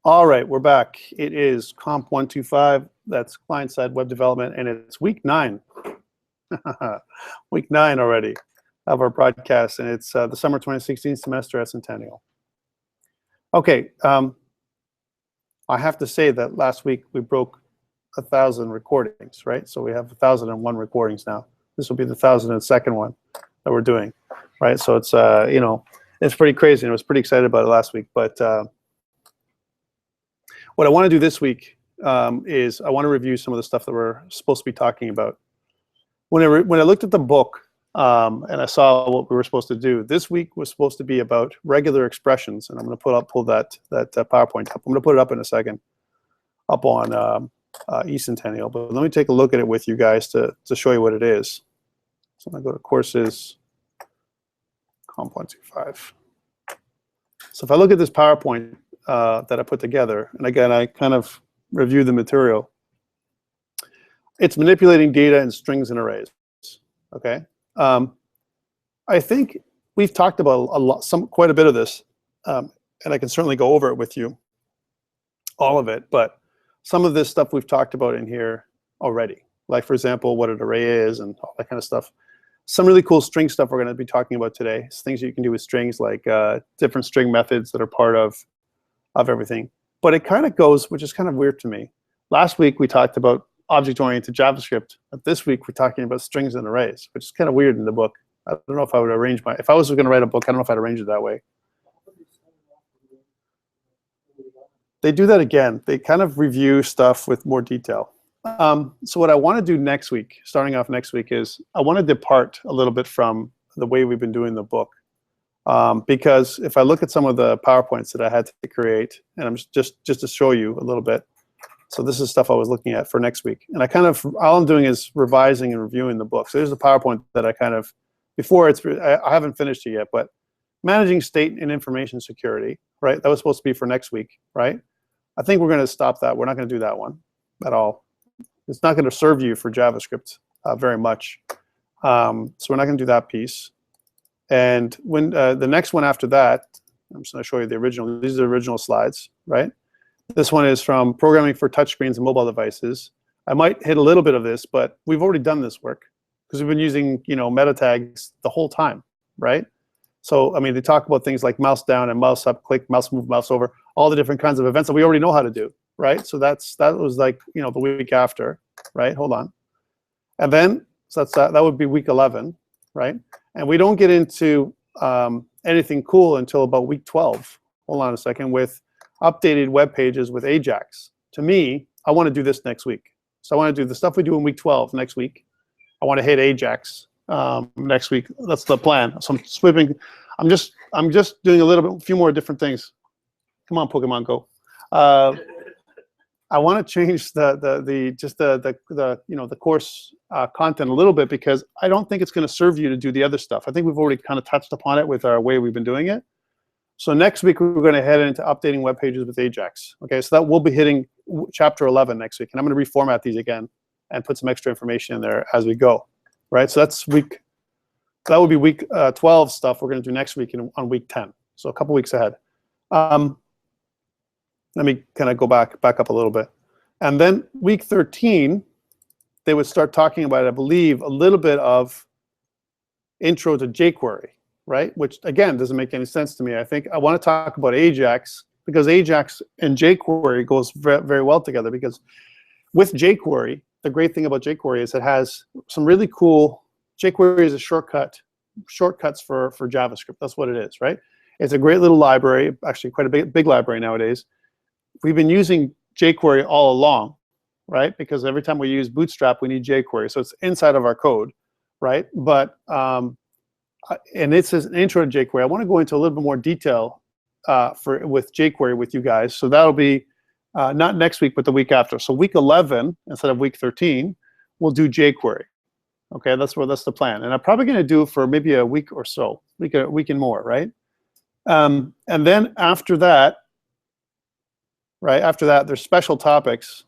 All right, we're back. It is COMP125. That's client-side web development, and it's week 9. Week 9 already of our broadcast, and it's the summer 2016 semester at Centennial. Okay, I have to say that last week we broke 1,000 recordings, right? So we have 1,001 recordings now. This will be the 1,002nd one that we're doing, right? So it's you know, it's pretty crazy, and I was pretty excited about it last week. But what I want to do this week is I want to review some of the stuff that we're supposed to be talking about. When I looked at the book and I saw what we were supposed to do, this week was supposed to be about regular expressions, and I'm going to pull that PowerPoint up. I'm going to put it up in a second, up on eCentennial. But let me take a look at it with you guys to show you what it is. So I'm going to go to Courses, COMP125. So if I look at this PowerPoint that I put together, and again, I kind of review the material. It's manipulating data in strings and arrays. Okay, I think we've talked about quite a bit of this, and I can certainly go over it with you, all of it. But some of this stuff we've talked about in here already, like for example, what an array is and all that kind of stuff. Some really cool string stuff we're going to be talking about today. It's things you can do with strings, like different string methods that are part of everything. But it kind of goes, which is kind of weird to me. Last week we talked about object-oriented JavaScript. But this week we're talking about strings and arrays, which is kind of weird in the book. I don't know if I would arrange if I was going to write a book, I don't know if I'd arrange it that way. They do that again. They kind of review stuff with more detail. So what I want to do next week, starting off next week, is I want to depart a little bit from the way we've been doing the book. Because if I look at some of the PowerPoints that I had to create, and I'm just to show you a little bit. So this is stuff I was looking at for next week. And I kind of, all I'm doing is revising and reviewing the book. So there's the PowerPoint that I kind of, before I haven't finished it yet, but managing state and information security, right? That was supposed to be for next week, right? I think we're going to stop that. We're not going to do that one at all. It's not going to serve you for JavaScript very much. So we're not going to do that piece. And when the next one after that, I'm just going to show you the original. These are the original slides, right? This one is from Programming for Touchscreens and Mobile Devices. I might hit a little bit of this, but we've already done this work because we've been using, you know, meta tags the whole time, right? So I mean, they talk about things like mouse down and mouse up, click, mouse move, mouse over, all the different kinds of events that we already know how to do, right? So that was like, you know, the week after, right? Hold on, and then so that would be week 11, right? And we don't get into anything cool until about week 12. Hold on a second, with updated web pages with Ajax. To me, I want to do this next week. So I want to do the stuff we do in week 12 next week. I want to hit Ajax next week. That's the plan. So I'm sweeping. I'm just doing a few more different things. Come on, Pokemon Go. I want to change the you know, the course content a little bit, because I don't think it's going to serve you to do the other stuff. I think we've already kind of touched upon it with our way we've been doing it. So next week we're going to head into updating web pages with Ajax. Okay, so that we'll be hitting chapter 11 next week, and I'm going to reformat these again and put some extra information in there as we go. Right, so that would be week 12 stuff we're going to do next week on week 10. So a couple weeks ahead. Let me kind of go back up a little bit. And then week 13, they would start talking about, I believe, a little bit of intro to jQuery, right? Which, again, doesn't make any sense to me. I think I want to talk about Ajax, because Ajax and jQuery goes very, very well together, because with jQuery, the great thing about jQuery is it has some really cool, jQuery is a shortcuts for JavaScript. That's what it is, right? It's a great little library, actually quite a big library nowadays. We've been using jQuery all along, right? Because every time we use Bootstrap, we need jQuery. So it's inside of our code, right? But, and it says an intro to jQuery. I want to go into a little bit more detail with jQuery with you guys. So that'll be not next week, but the week after. So week 11, instead of week 13, we'll do jQuery. Okay, that's the plan. And I'm probably going to do it for maybe a week or so, a week and more, right? And then after that, right, after that, there's special topics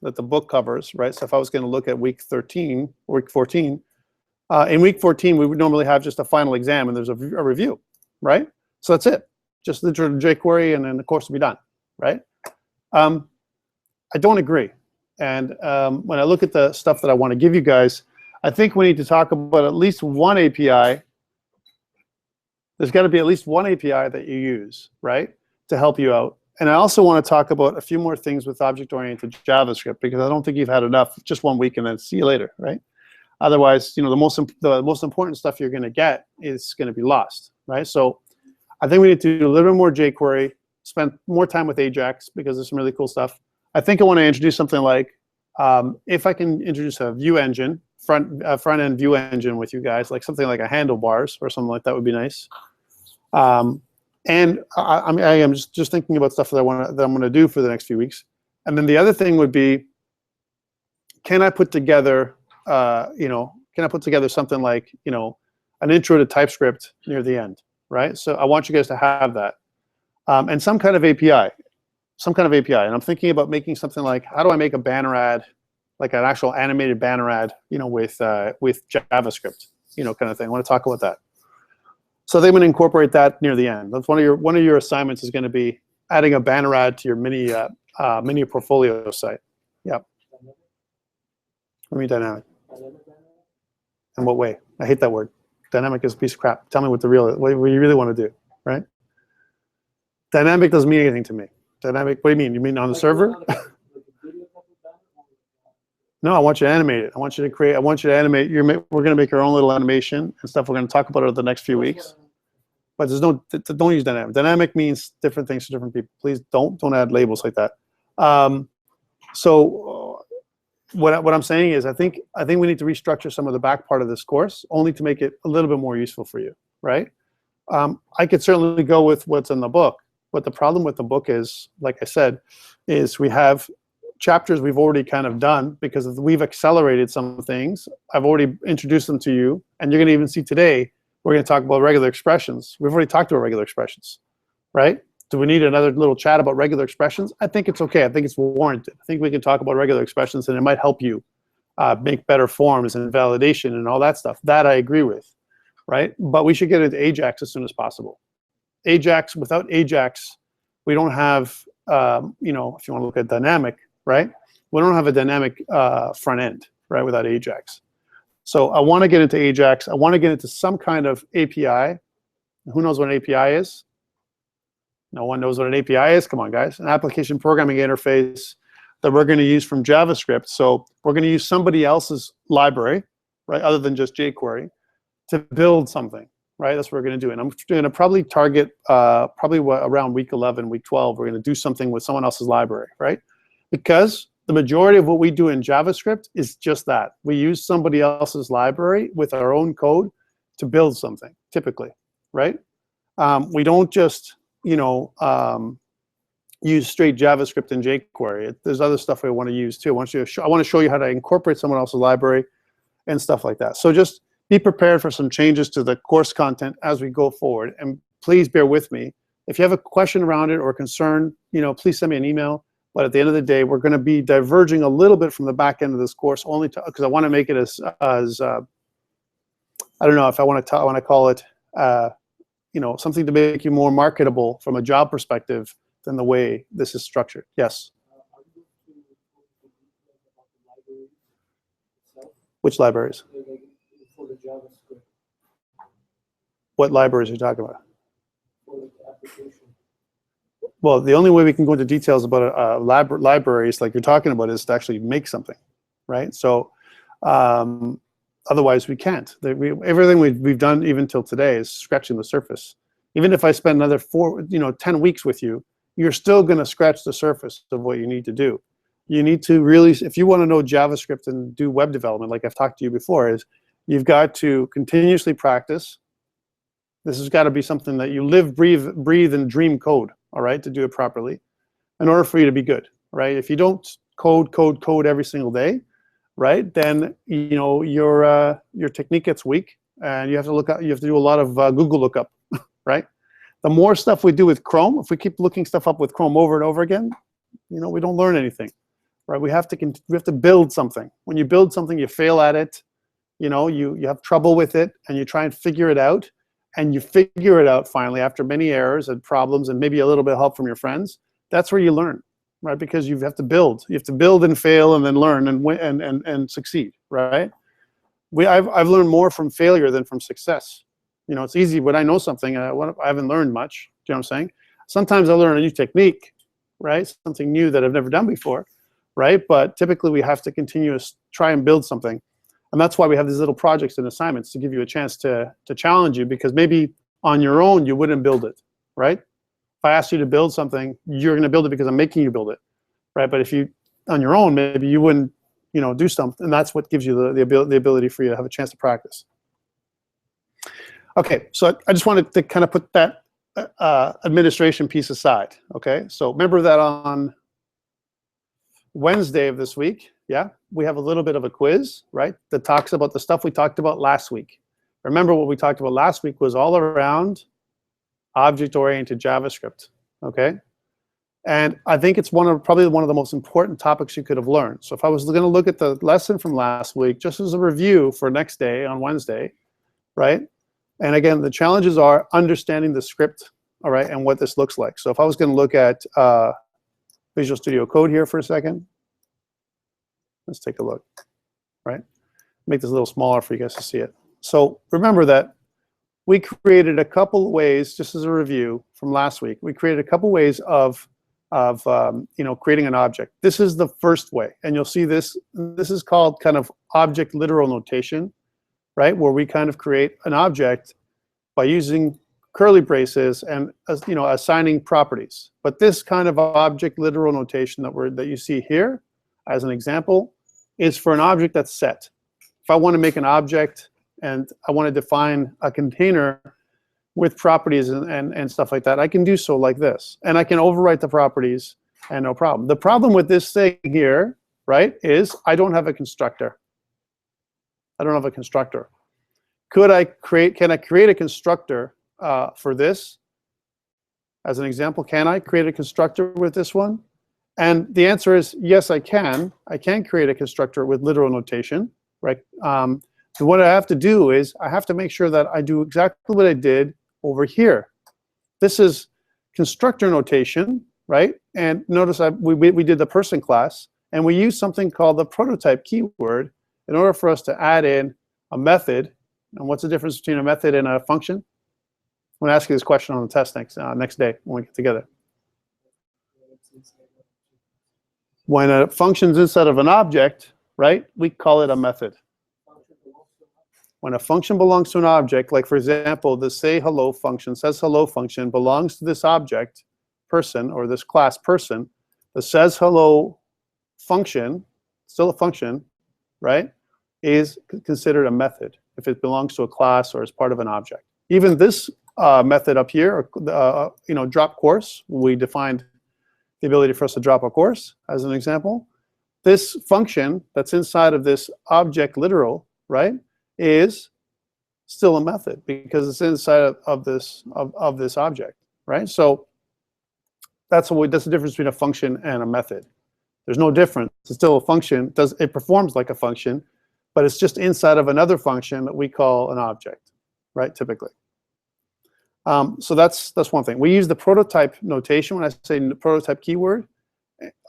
that the book covers, right? So if I was going to look at week 13 or week 14, in week 14, we would normally have just a final exam, and there's a review, right? So that's it. Just the jQuery, and then the course will be done, right? I don't agree. And when I look at the stuff that I want to give you guys, I think we need to talk about at least one API. There's got to be at least one API that you use, right, to help you out. And I also want to talk about a few more things with object-oriented JavaScript, because I don't think you've had enough just 1 week and then see you later, right? Otherwise, you know, the most important stuff you're going to get is going to be lost, right? So I think we need to do a little bit more jQuery, spend more time with Ajax, because there's some really cool stuff. I think I want to introduce something like, if I can introduce a view engine, front-end view engine with you guys, like something like a handlebars or something like that would be nice. And I am just thinking about stuff that I'm going to do for the next few weeks. And then the other thing would be, can I put together, can I put together something like, an intro to TypeScript near the end, right? So I want you guys to have that, and some kind of API, And I'm thinking about making something like, how do I make a banner ad, like an actual animated banner ad, with JavaScript, kind of thing. I want to talk about that. So I think I'm going to incorporate that near the end. That's one of your assignments is going to be adding a banner ad to your mini portfolio site. Yep. What do you mean dynamic? In what way? I hate that word. Dynamic is a piece of crap. Tell me what you really want to do, right? Dynamic doesn't mean anything to me. Dynamic, what do you mean? You mean on the server? No, I want you to animate it. I want you to animate. We're going to make our own little animation and stuff. We're going to talk about it the next few weeks. But don't use dynamic. Dynamic means different things to different people. Please don't add labels like that. So what I'm saying is, I think we need to restructure some of the back part of this course only to make it a little bit more useful for you, right? I could certainly go with what's in the book, but the problem with the book is, like I said, is we have chapters we've already kind of done because we've accelerated some things. I've already introduced them to you, and you're going to even see today we're going to talk about regular expressions. We've already talked about regular expressions, right? Do we need another little chat about regular expressions? I think it's okay. I think it's warranted. I think we can talk about regular expressions, and it might help you make better forms and validation and all that stuff. That I agree with, right? But we should get into Ajax as soon as possible. Ajax, without Ajax, we don't have, if you want to look at dynamic, right? We don't have a dynamic front end, right, without Ajax. So I want to get into Ajax. I want to get into some kind of API. Who knows what an API is? No one knows what an API is? Come on, guys. An application programming interface that we're going to use from JavaScript. So we're going to use somebody else's library, right, other than just jQuery, to build something, right? That's what we're going to do. And I'm going to probably target, around week 11, week 12, we're going to do something with someone else's library, right? Because the majority of what we do in JavaScript is just that. We use somebody else's library with our own code to build something, typically, right? We don't just, use straight JavaScript and jQuery. There's other stuff I want to use too. I want to show you how to incorporate someone else's library and stuff like that. So just be prepared for some changes to the course content as we go forward. And please bear with me. If you have a question around it or a concern, please send me an email. But at the end of the day, we're going to be diverging a little bit from the back end of this course, only because I want to make it as I don't know if I want to call it something to make you more marketable from a job perspective than the way this is structured. Yes. Which libraries? For the JavaScript. What libraries are you talking about? For the application. Well, the only way we can go into details about libraries like you're talking about is to actually make something, right? So otherwise we can't. Everything we've done even till today is scratching the surface. Even if I spend another 10 weeks with you, you're still going to scratch the surface of what you need to do. You need to really, if you want to know JavaScript and do web development, like I've talked to you before, is you've got to continuously practice. This has got to be something that you live, breathe, and dream code, all right, to do it properly in order for you to be good, right? If you don't code every single day, right, then your technique gets weak, and you have to do a lot of Google lookup, right? The more stuff we do with Chrome, if we keep looking stuff up with Chrome over and over again, we don't learn anything, right? We have to build something. When you build something, you fail at it, you have trouble with it, and you try and figure it out, and you figure it out finally after many errors and problems and maybe a little bit of help from your friends. That's where you learn, right? Because you have to build. You have to build and fail and then learn and win and succeed, right? I've learned more from failure than from success. You know, it's easy when I know something and I haven't learned much. Do you know what I'm saying? Sometimes I learn a new technique, right? Something new that I've never done before, right? But typically we have to continue to try and build something. And that's why we have these little projects and assignments to give you a chance to challenge you, because maybe on your own you wouldn't build it, right? If I asked you to build something, you're going to build it because I'm making you build it, right? But if you, on your own, maybe you wouldn't, you know, do something, and that's what gives you the ability for you to have a chance to practice. Okay, so I just wanted to kind of put that administration piece aside, okay? So remember that on Wednesday of this week, yeah, we have a little bit of a quiz, right, that talks about the stuff we talked about last week. Remember what we talked about last week was all around object-oriented JavaScript, okay? And I think it's probably one of the most important topics you could have learned. So if I was going to look at the lesson from last week, just as a review for next day on Wednesday, right? And again, the challenges are understanding the script, all right, and what this looks like. So if I was going to look at Visual Studio Code here for a second, let's take a look, right? Make this a little smaller for you guys to see it. So remember that we created a couple of ways, just as a review from last week, we created a couple ways of you know, creating an object. This is the first way, and you'll see this. This is called kind of object literal notation, right? Where we kind of create an object by using curly braces and, you know, assigning properties. But this kind of object literal notation that you see here, as an example, is for an object that's set. If I want to make an object and I want to define a container with properties and stuff like that, I can do so like this. And I can overwrite the properties and no problem. The problem with this thing here, right, is I don't have a constructor. I don't have a constructor. Can I create a constructor for this? As an example, can I create a constructor with this one? And the answer is yes, I can. I can create a constructor with literal notation, right? So what I have to do is I have to make sure that I do exactly what I did over here. This is constructor notation, right? And notice we did the person class, and we used something called the prototype keyword in order for us to add in a method. And what's the difference between a method and a function? I'm going to ask you this question on the test next day when we get together. When a function's inside of an object, right, we call it a method. When a function belongs to an object, like for example, the say hello function, says hello function belongs to this object, person, or this class person, the says hello function, still a function, right, is considered a method if it belongs to a class or is part of an object. Even this method up here, you know, drop course, we defined the ability for us to drop a course as an example. This function that's inside of this object literal, right, is still a method because it's inside of this object, right? So that's the difference between a function and a method. There's no difference. It's still a function. It performs like a function, but it's just inside of another function that we call an object, right? Typically. So that's one thing. We use the prototype notation. When I say prototype keyword,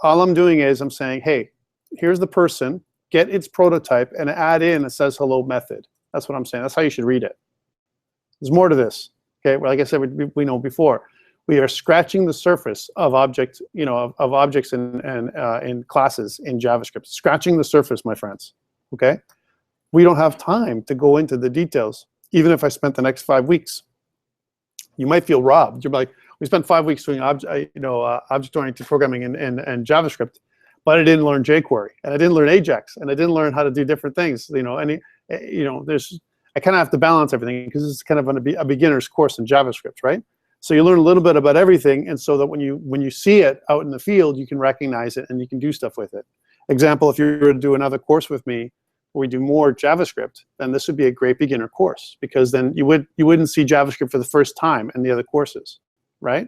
all I'm doing is I'm saying, hey, here's the person, get its prototype, and add in a says hello method. That's what I'm saying. That's how you should read it. There's more to this. Okay, well, like I said, we know before, we are scratching the surface of objects, you know, of objects and classes in JavaScript. Scratching the surface, my friends. Okay, we don't have time to go into the details. Even if I spent the next 5 weeks, you might feel robbed. You're like, we spent 5 weeks doing object-oriented programming and JavaScript, but I didn't learn jQuery, and I didn't learn Ajax, and I didn't learn how to do different things. You know, I kind of have to balance everything because it's kind of a beginner's course in JavaScript, right? So you learn a little bit about everything, and so that when you see it out in the field, you can recognize it and you can do stuff with it. Example, if you were to do another course with me where we do more JavaScript, then this would be a great beginner course because then you wouldn't see JavaScript for the first time in the other courses, right?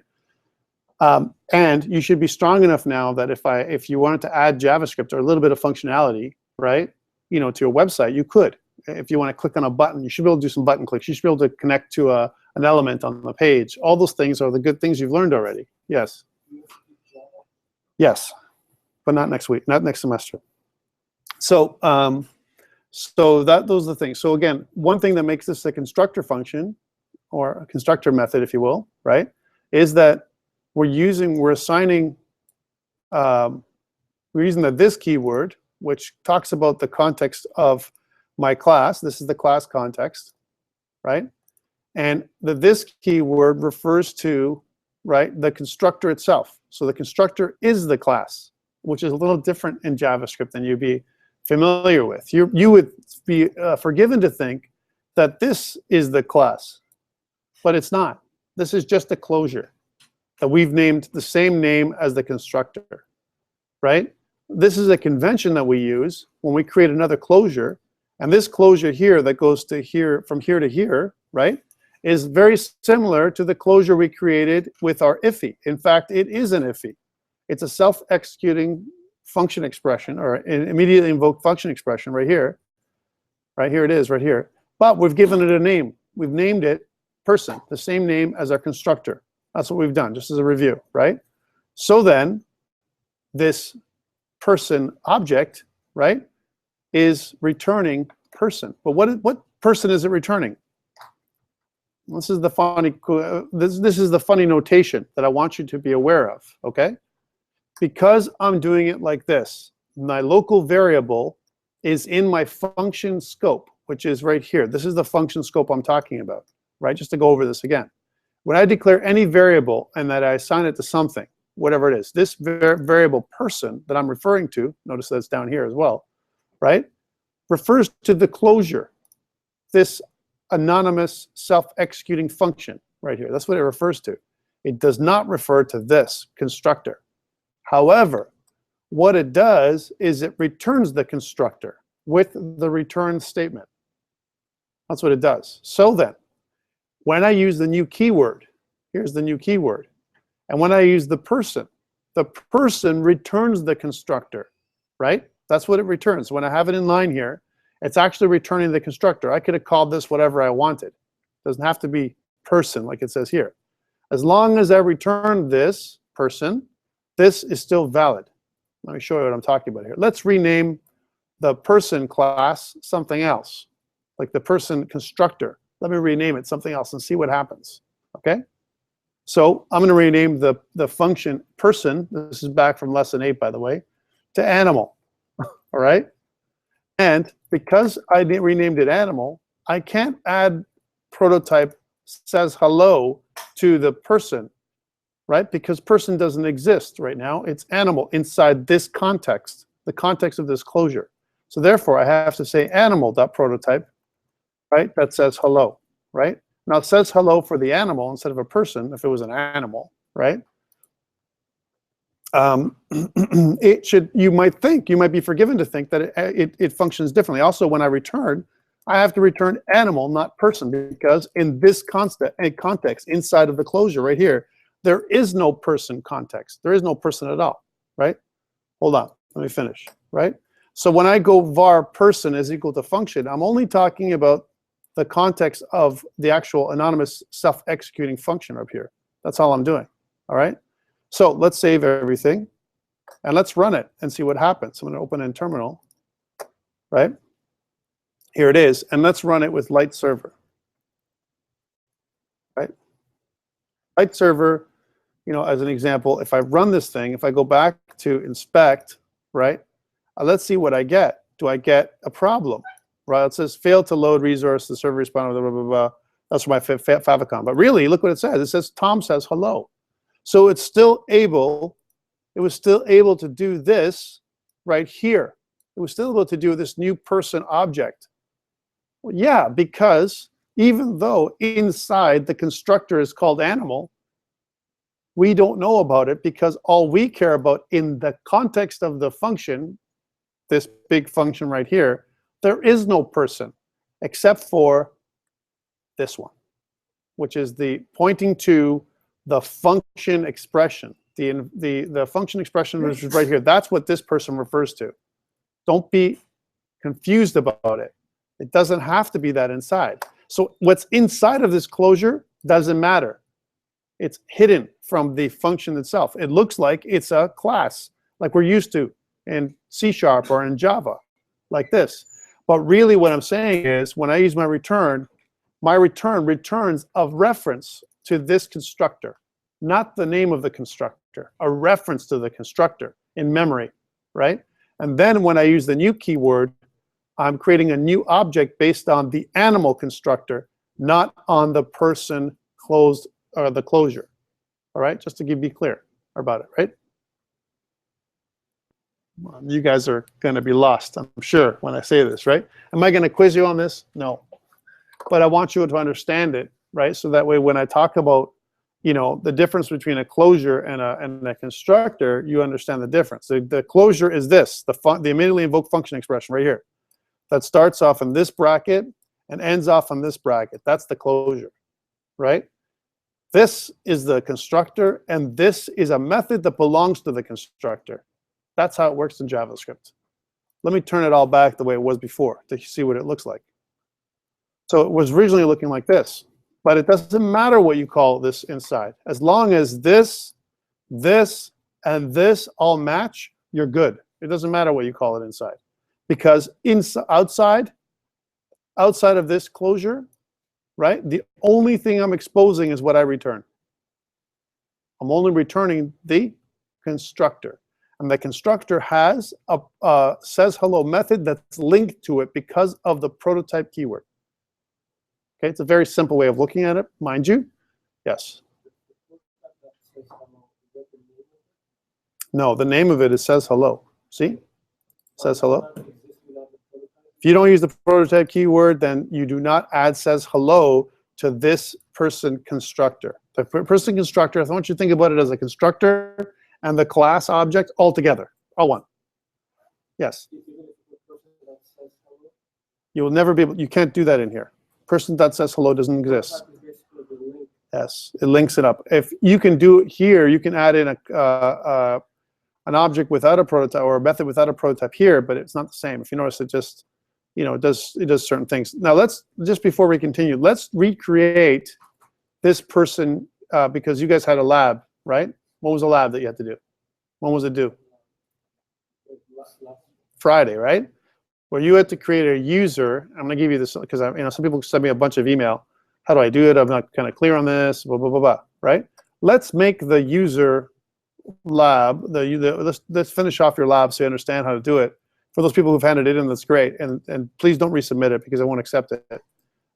And you should be strong enough now that if you wanted to add JavaScript or a little bit of functionality, right, you know, to your website, you could. If you want to click on a button, you should be able to do some button clicks. You should be able to connect to an element on the page. All those things are the good things you've learned already. Yes. Yes, but not next week, not next semester. So, those are the things. So again, one thing that makes this a constructor function, or a constructor method, if you will, right, is that we're assigning, we're using the this keyword, which talks about the context of my class. This is the class context, right? And the this keyword refers to, right, the constructor itself. So the constructor is the class, which is a little different in JavaScript than you'd be familiar with. You would be forgiven to think that this is the class, but it's not. This is just a closure that we've named the same name as the constructor, right? This is a convention that we use when we create another closure, and this closure here that goes to here, from here to here, right, is very similar to the closure we created with our IFI. In fact, it is an IFI. It's a self-executing function expression, or an immediately invoked function expression right here. Right here it is, right here. But we've given it a name. We've named it person, the same name as our constructor. That's what we've done, just as a review, right? So then, this person object, right, is returning person. But what person is it returning? This is the funny this is the funny notation that I want you to be aware of, okay? Because I'm doing it like this, my local variable is in my function scope, which is right here. This is the function scope I'm talking about, right? Just to go over this again. When I declare any variable and that I assign it to something, whatever it is, this variable person that I'm referring to, notice that's down here as well, right, refers to the closure, this anonymous self-executing function right here. That's what it refers to. It does not refer to this constructor. However, what it does is it returns the constructor with the return statement. That's what it does. So then, when I use the new keyword, here's the new keyword, and when I use the person returns the constructor, right? That's what it returns. When I have it in line here, it's actually returning the constructor. I could have called this whatever I wanted. It doesn't have to be person like it says here. As long as I return this person, this is still valid. Let me show you what I'm talking about here. Let's rename the person class something else, like the person constructor. Let me rename it something else and see what happens, okay? So I'm going to rename the function person, this is back from lesson 8, by the way, to animal, all right? And because I renamed it animal, I can't add prototype says hello to the person, right? Because person doesn't exist right now. It's animal inside this context, the context of this closure. So therefore, I have to say animal.prototype, right? That says hello, right? Now it says hello for the animal instead of a person if it was an animal, right? It should, you might be forgiven to think that it functions differently. Also, when I return, I have to return animal, not person, because in this context inside of the closure right here, there is no person context. There is no person at all, right? Hold on, let me finish, right? So when I go var person is equal to function, I'm only talking about the context of the actual anonymous self-executing function up here. That's all I'm doing, all right? So let's save everything, and let's run it and see what happens. I'm going to open in terminal, right? Here it is, and let's run it with light server, right? Light server, you know, as an example, if I run this thing, if I go back to inspect, right? Let's see what I get. Do I get a problem? Right? It says failed to load resource. The server responded, blah, blah, blah, blah. That's for my favicon. But really, look what it says. It says Tom says hello. So it's still able. It was still able to do this right here. It was still able to do this new person object. Well, yeah, because even though inside the constructor is called animal, we don't know about it because all we care about in the context of the function, this big function right here, there is no person except for this one, which is the pointing to the function expression. The function expression which is right here. That's what this person refers to. Don't be confused about it. It doesn't have to be that inside. So what's inside of this closure doesn't matter. It's hidden from the function itself. It looks like it's a class, like we're used to in C# or in Java, like this. But really what I'm saying is when I use my return returns a reference to this constructor, not the name of the constructor, a reference to the constructor in memory, right? And then when I use the new keyword, I'm creating a new object based on the animal constructor, not on the person closed or the closure. All right, just to be clear about it, right? You guys are going to be lost, I'm sure, when I say this, right? Am I going to quiz you on this? No. But I want you to understand it, right? So that way when I talk about, you know, the difference between a closure and a constructor, you understand the difference. The closure is this, the immediately invoked function expression right here. That starts off in this bracket and ends off in this bracket. That's the closure, right? This is the constructor, and this is a method that belongs to the constructor. That's how it works in JavaScript. Let me turn it all back the way it was before to see what it looks like. So it was originally looking like this, but it doesn't matter what you call this inside. As long as this, and this all match, you're good. It doesn't matter what you call it inside. Because outside of this closure, right, the only thing I'm exposing is what I return. I'm only returning the constructor. And the constructor has a says hello method that's linked to it because of the prototype keyword. Okay, it's a very simple way of looking at it, mind you. Yes. No, the name of it is says hello. See? Says hello. If you don't use the prototype keyword, then you do not add says hello to this person constructor. The person constructor, I want you to think about it as a constructor and the class object all together, all one. Yes. You will never be able, you can't do that in here. Person.saysHello doesn't exist. Yes, it links it up. If you can do it here, you can add in an object without a prototype or a method without a prototype here, but it's not the same. If you notice, it just, you know, it does certain things. Now let's, just before we continue, let's recreate this person because you guys had a lab, right? What was the lab that you had to do? When was it due? Friday, right? Where you had to create a user. I'm going to give you this because you know, some people send me a bunch of email. How do I do it? I'm not kind of clear on this. Blah blah blah blah. Right? Let's make the user lab. Let's finish off your lab so you understand how to do it. For those people who've handed it in, that's great. And please don't resubmit it because I won't accept it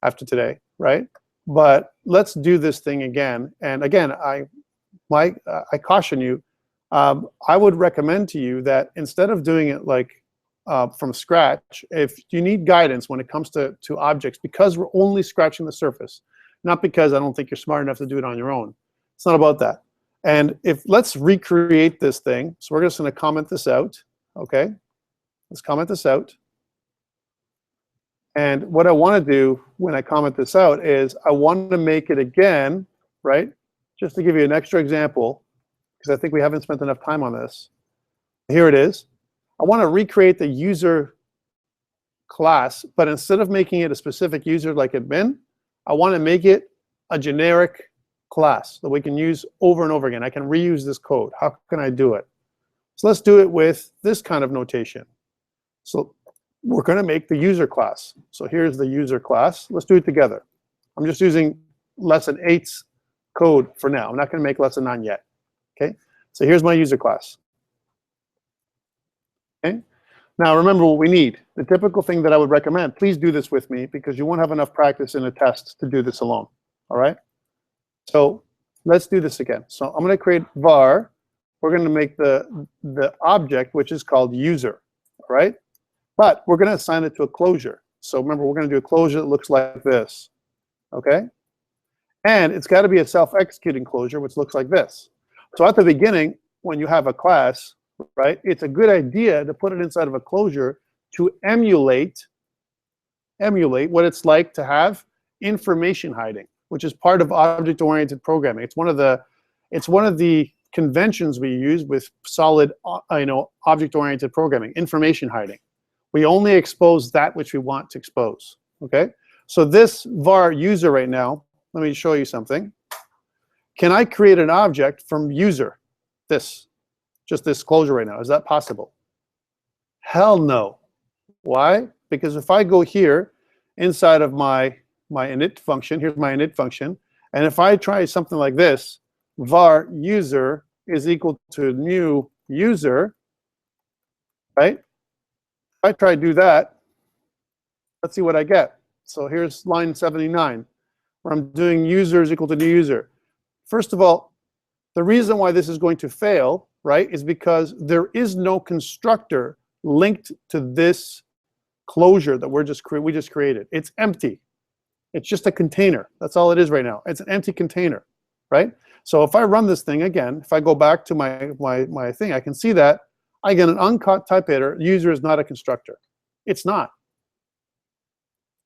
after today. Right? But let's do this thing again. And again, I caution you. I would recommend to you that instead of doing it like from scratch, if you need guidance when it comes to objects, because we're only scratching the surface, not because I don't think you're smart enough to do it on your own. It's not about that. And let's recreate this thing. So we're just going to comment this out. Okay, let's comment this out. And what I want to do when I comment this out is I want to make it again, right? Just to give you an extra example, because I think we haven't spent enough time on this. Here it is. I want to recreate the user class, but instead of making it a specific user like admin, I want to make it a generic class that we can use over and over again. I can reuse this code. How can I do it? So let's do it with this kind of notation. So we're going to make the user class. So here's the user class. Let's do it together. I'm just using lesson 8's code for now. I'm not going to make lesson 9 yet. Okay? So here's my user class. Okay? Now remember what we need. The typical thing that I would recommend, please do this with me because you won't have enough practice in a test to do this alone. All right? So let's do this again. So I'm going to create var. We're going to make the object, which is called user. All right? But we're going to assign it to a closure. So remember, we're going to do a closure that looks like this. Okay? And it's got to be a self-executing closure, which looks like this. So at the beginning, when you have a class, right, it's a good idea to put it inside of a closure to emulate what it's like to have information hiding, which is part of object-oriented programming. It's one of the conventions we use with solid, object-oriented programming. Information hiding. We only expose that which we want to expose. Okay. So this var user right now, let me show you something, can I create an object from user? Just this closure right now. Is that possible? Hell no. Why? Because if I go here inside of my init function, here's my init function, and if I try something like this, var user is equal to new user, right? If I try to do that, let's see what I get. So here's line 79, where I'm doing user is equal to new user. First of all, the reason why this is going to fail, right, is because there is no constructor linked to this closure that we just created. It's empty. It's just a container. That's all it is right now. It's an empty container, right? So if I run this thing again, if I go back to my thing, I can see that I get an uncaught type header. User is not a constructor. It's not.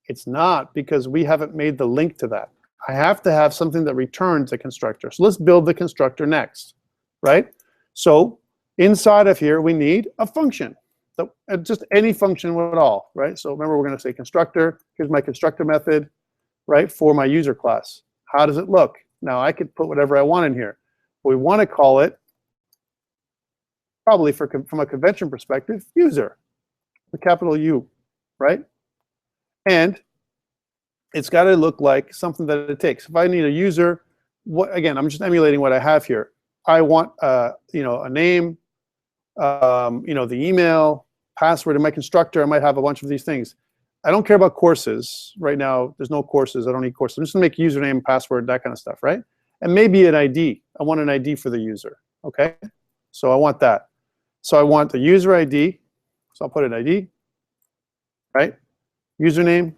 It's not, because we haven't made the link to that. I have to have something that returns a constructor. So let's build the constructor next, right? So inside of here, we need a function. So just any function at all, right? So remember, we're going to say constructor. Here's my constructor method, right, for my user class. How does it look? Now, I could put whatever I want in here. We want to call it, probably from a convention perspective, user, the capital U, right? And it's got to look like something that it takes. If I need a user, again, I'm just emulating what I have here. I want a name, the email, password. In my constructor, I might have a bunch of these things. I don't care about courses right now. There's no courses. I don't need courses. I'm just gonna make username, password, that kind of stuff, right? And maybe an ID. I want an ID for the user. Okay, so I want that. So I want the user ID. So I'll put an ID, right? Username,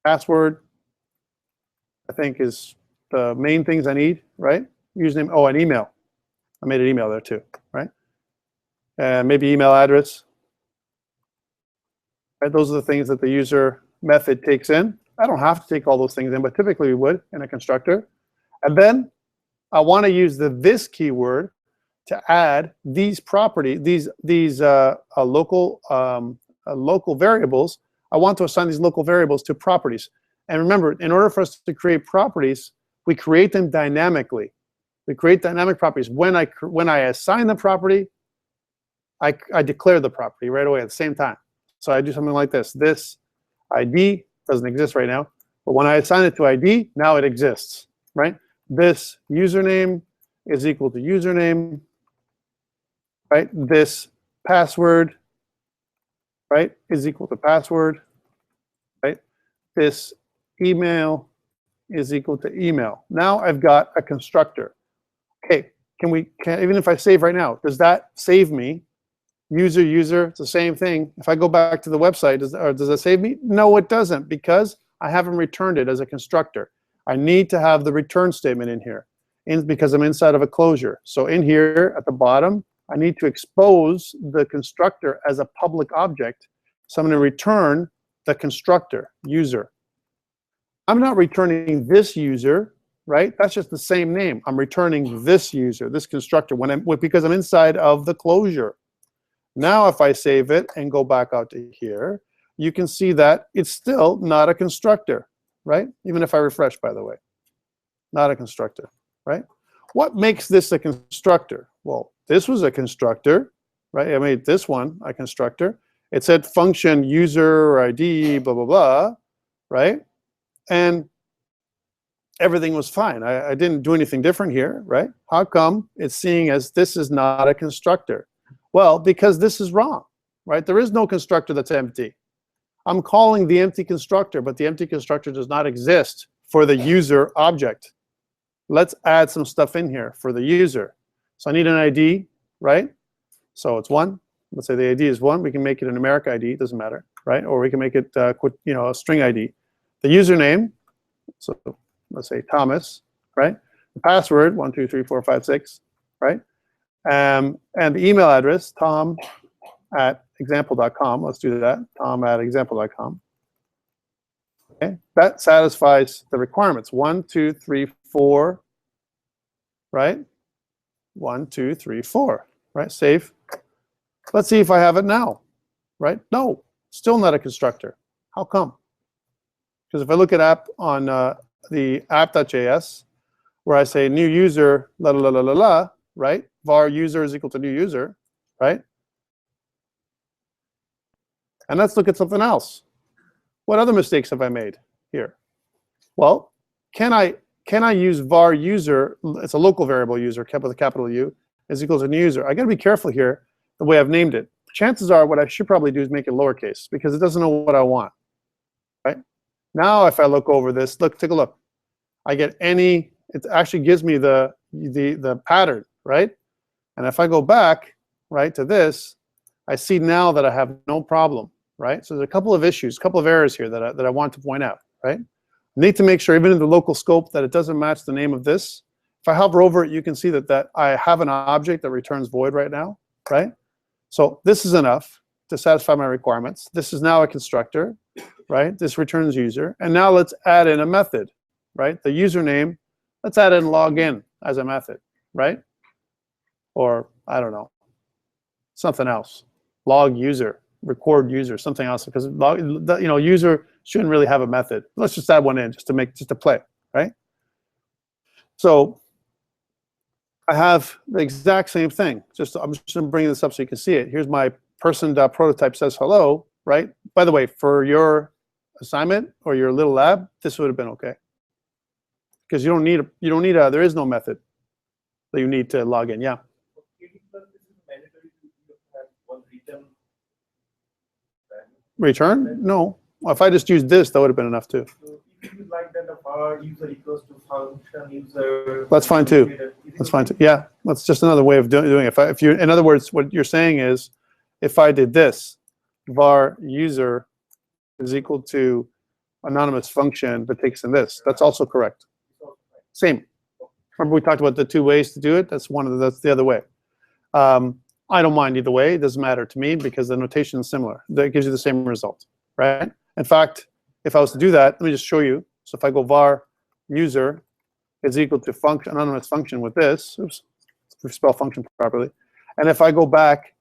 password, I think is the main things I need, right? Username, oh, an email. I made an email there too, right? And maybe email address. Right? Those are the things that the user method takes in. I don't have to take all those things in, but typically we would in a constructor. And then I want to use the this keyword to add these properties, these local variables. I want to assign these local variables to properties. And remember, in order for us to create properties, we create them dynamically. We create dynamic properties. When I assign the property, I declare the property right away at the same time. So I do something like this. This ID doesn't exist right now, but when I assign it to ID, now it exists, right? This username is equal to username, right? This password, right, is equal to password, right? This email is equal to email. Now I've got a constructor. Okay, even if I save right now, does that save me? User, it's the same thing. If I go back to the website, does that save me? No, it doesn't, because I haven't returned it as a constructor. I need to have the return statement in here, because I'm inside of a closure. So in here at the bottom, I need to expose the constructor as a public object. So I'm going to return the constructor, user. I'm not returning this user, right? That's just the same name. I'm returning this user, this constructor, because I'm inside of the closure. Now if I save it and go back out to here, you can see that it's still not a constructor, right? Even if I refresh, by the way. Not a constructor, right? What makes this a constructor? Well, this was a constructor, right? I made this one a constructor. It said function user or ID, blah, blah, blah, right? And everything was fine. I didn't do anything different here, right? How come it's seeing as this is not a constructor? Well, because this is wrong, right? There is no constructor that's empty. I'm calling the empty constructor, but the empty constructor does not exist for the user object. Let's add some stuff in here for the user. So I need an ID, right? So it's 1. Let's say the ID is 1. We can make it a numeric ID. It doesn't matter, right? Or we can make it a string ID. The username, so let's say Thomas, right? The password, 1, 2, 3, 4, 5, 6, right? And the email address, tom@example.com. Let's do that, tom@example.com. Okay, that satisfies the requirements. 1, 2, 3, 4, right? 1, 2, 3, 4, right? Save. Let's see if I have it now, right? No, still not a constructor. How come? Because if I look at app on the app.js, where I say new user, la la la la la la, right? Var user is equal to new user, right? And let's look at something else. What other mistakes have I made here? Well, can I use var user? It's a local variable user, kept with a capital U, is equal to new user. I got to be careful here the way I've named it. Chances are, what I should probably do is make it lowercase because it doesn't know what I want, right? Now, if I look over this, look, take a look. I get any. It actually gives me the pattern, right? And if I go back, right, to this, I see now that I have no problem, right? So there's a couple of issues, a couple of errors here that I want to point out, right? I need to make sure, even in the local scope, that it doesn't match the name of this. If I hover over it, you can see that I have an object that returns void right now, right? So this is enough to satisfy my requirements. This is now a constructor, right? This returns user. And now let's add in a method, right? The username, let's add in login as a method, right? Or, I don't know, something else. Log user, record user, something else, because user shouldn't really have a method. Let's just add one in just to play, right? So I have the exact same thing. I'm just bringing this up so you can see it. Here's my person.prototype says hello, right? By the way, for your assignment or your little lab, this would have been okay, because there is no method that you need to log in. Yeah. Return? No. If I just used this, that would have been enough too. So if you like that the var user equals to function user. That's fine too. That's fine too. Yeah, that's just another way of doing it. If you, in other words, what you're saying is, if I did this, var user is equal to anonymous function that takes in this. That's also correct. Same. Remember we talked about the two ways to do it? That's the other way. I don't mind either way. It doesn't matter to me because the notation is similar. That gives you the same result, right? In fact, if I was to do that, let me just show you. So if I go var user is equal to function, anonymous function with this, oops, we spell function properly. And if I go back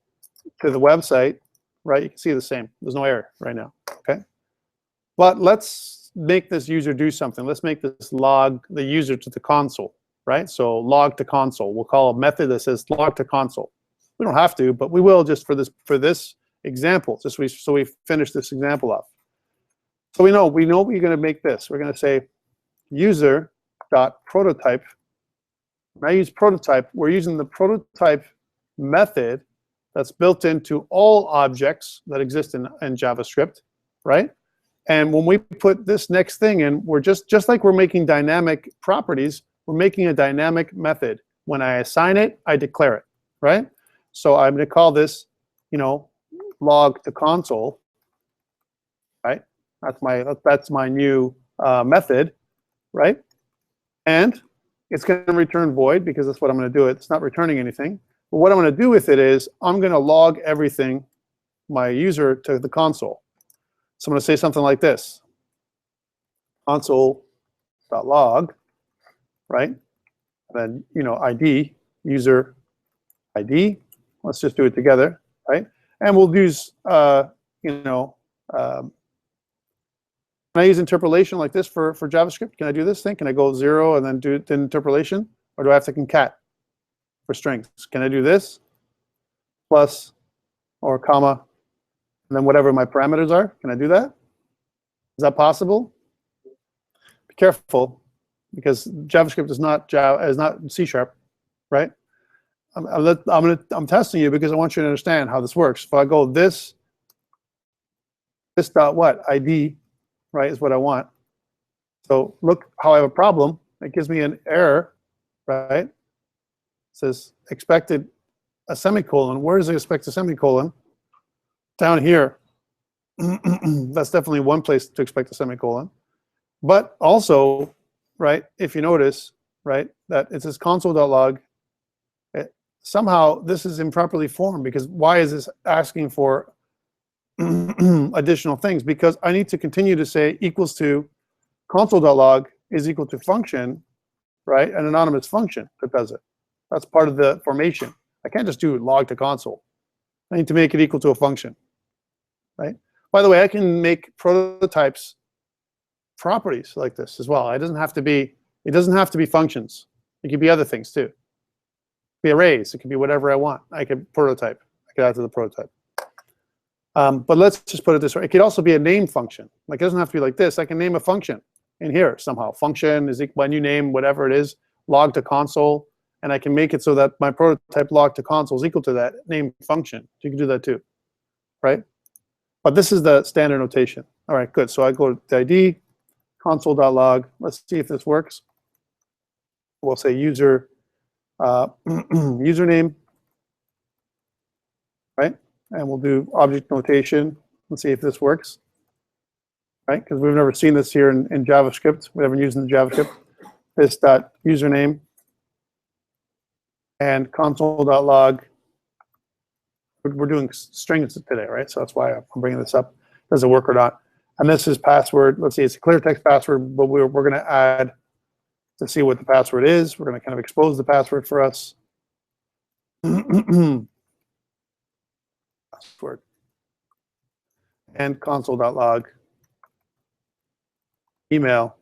to the website, right, you can see the same. There's no error right now, okay? But let's make this user do something. Let's make this log the user to the console, right? So log to console. We'll call a method that says log to console. We don't have to, but we will just for this example, so we finish this example off. So we know we're going to make this. We're going to say user.prototype. When I use prototype, we're using the prototype method that's built into all objects that exist in JavaScript, right? And when we put this next thing in, we're just like we're making dynamic properties, we're making a dynamic method. When I assign it, I declare it, right? So I'm going to call this, log to console, right? That's my new method, right? And it's going to return void because that's what I'm going to do. It's not returning anything. But what I'm going to do with it is I'm going to log everything, my user, to the console. So I'm going to say something like this: console.log, right? And then ID, user ID. Let's just do it together, right? And we'll use can I use interpolation like this for JavaScript? Can I do this thing? Can I go 0 and then do the interpolation? Or do I have to concat for strings? Can I do this? Plus or comma, and then whatever my parameters are? Can I do that? Is that possible? Be careful, because JavaScript is not C#, right? I'm testing you because I want you to understand how this works. If I go this dot what? ID, right, is what I want. So look how I have a problem. It gives me an error, right? It says expected a semicolon. Where does it expect a semicolon? Down here. That's definitely one place to expect a semicolon. But also, right, if you notice, right, that it says console.log. Somehow this is improperly formed, because why is this asking for additional things? Because I need to continue to say equals to console.log is equal to function, right? An anonymous function that does it. That's part of the formation. I can't just do log to console. I need to make it equal to a function, right? By the way, I can make prototypes properties like this as well. It doesn't have to be functions, It could be other things too. It could be arrays. It could be whatever I want. I could prototype. I could add to the prototype. But let's just put it this way. It could also be a name function. Like, it doesn't have to be like this. I can name a function in here somehow. Function is equal, my new name, whatever it is, log to console. And I can make it so that my prototype log to console is equal to that name function. You can do that too, right? But this is the standard notation. All right, good. So I go to the ID, console.log. Let's see if this works. We'll say user username, right? And we'll do object notation. Let's see if this works, right? Because we've never seen this here in JavaScript. We haven't used it in JavaScript. This dot username and console.log. We're doing strings today, right? So that's why I'm bringing this up. Does it work or not? And this is password. Let's see, it's a clear text password, but we're going to add to see what the password is. We're going to kind of expose the password for us. Password. And console.log. Email.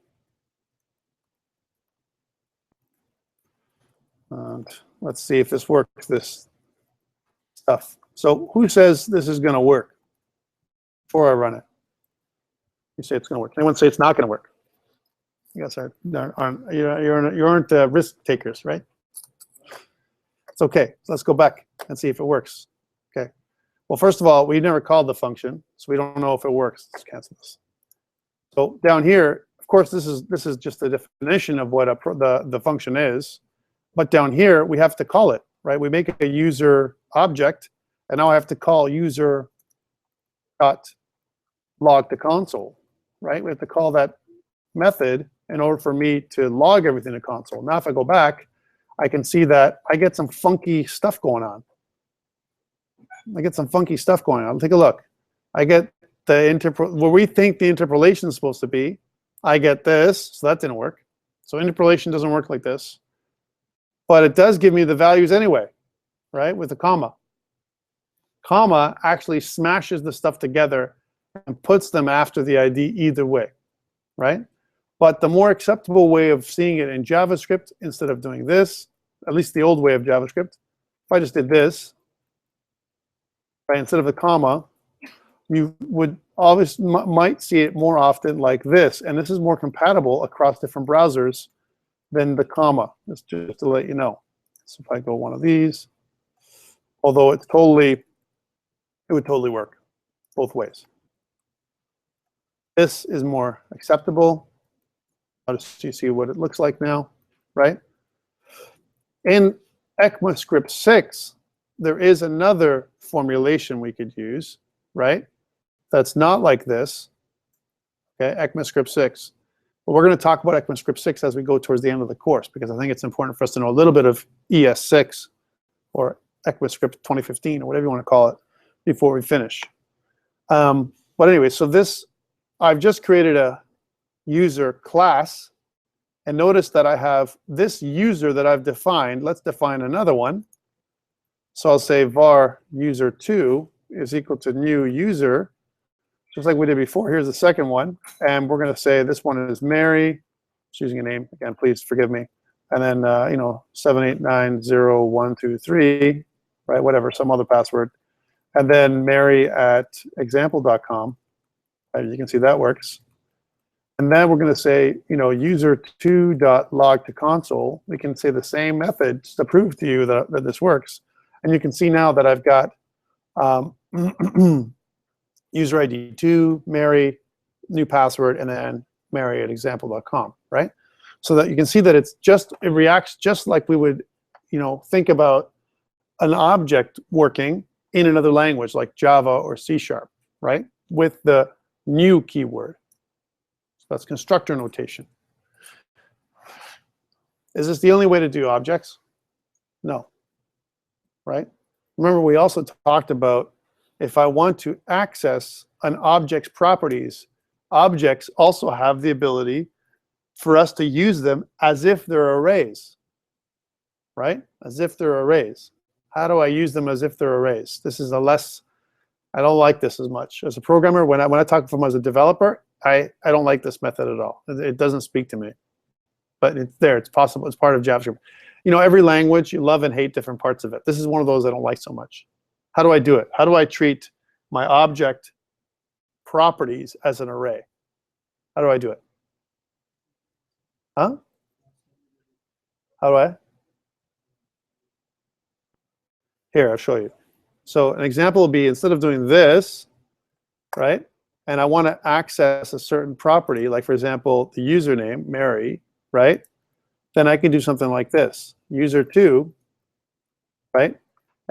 And let's see if this works, this stuff. So who says this is going to work before I run it? You say it's going to work. Anyone say it's not going to work? You guys you aren't risk takers, right? It's okay. So let's go back and see if it works. Okay. Well, first of all, we never called the function, so we don't know if it works. Let's cancel this. So down here, of course, this is just the definition of what the function is. But down here, we have to call it, right? We make a user object, and now I have to call user dot log to console, right? We have to call that method in order for me to log everything to console. Now, if I go back, I can see that I get some funky stuff going on. Take a look. I get the where we think the interpolation is supposed to be. I get this, so that didn't work. So interpolation doesn't work like this. But it does give me the values anyway, right, with the comma. Comma actually smashes the stuff together and puts them after the ID either way, right? But the more acceptable way of seeing it in JavaScript, instead of doing this, at least the old way of JavaScript, if I just did this, right, instead of the comma, you would always might see it more often like this. And this is more compatible across different browsers than the comma. That's just to let you know. So if I go one of these, although it would totally work both ways. This is more acceptable. I'll just see what it looks like now, right? In ECMAScript 6, there is another formulation we could use, right? That's not like this. Okay, ECMAScript 6. But we're going to talk about ECMAScript 6 as we go towards the end of the course, because I think it's important for us to know a little bit of ES6 or ECMAScript 2015 or whatever you want to call it before we finish. But anyway, so I've just created a user class, and notice that I have this user that I've defined. Let's define another one. So I'll say var user2 is equal to new user, just like we did before. Here's the second one, and we're going to say this one is Mary. Just using a name again, please forgive me. And then 7890123, right? Whatever, some other password. And then Mary at example.com. Right, you can see that works. And then we're going to say, user2.log to console. We can say the same method just to prove to you that this works. And you can see now that I've got user ID 2, Mary, new password, and then Mary at example.com, right? So that you can see that it reacts just like we would, think about an object working in another language like Java or C#, right? With the new keyword. So that's constructor notation. Is this the only way to do objects? No. Right? Remember, we also talked about if I want to access an object's properties, objects also have the ability for us to use them as if they're arrays. Right? As if they're arrays. How do I use them as if they're arrays? This is I don't like this as much. As a programmer, when I talk from as a developer, I don't like this method at all. It doesn't speak to me. but it's there. It's possible. It's part of JavaScript. You know, every language, you love and hate different parts of it. This is one of those I don't like so much. How do I do it? How do I treat my object properties as an array? How do I do it? Huh? How do I? Here, I'll show you. So an example will be, instead of doing this, right, and I want to access a certain property, like for example, the username, Mary, right, then I can do something like this, user2, right,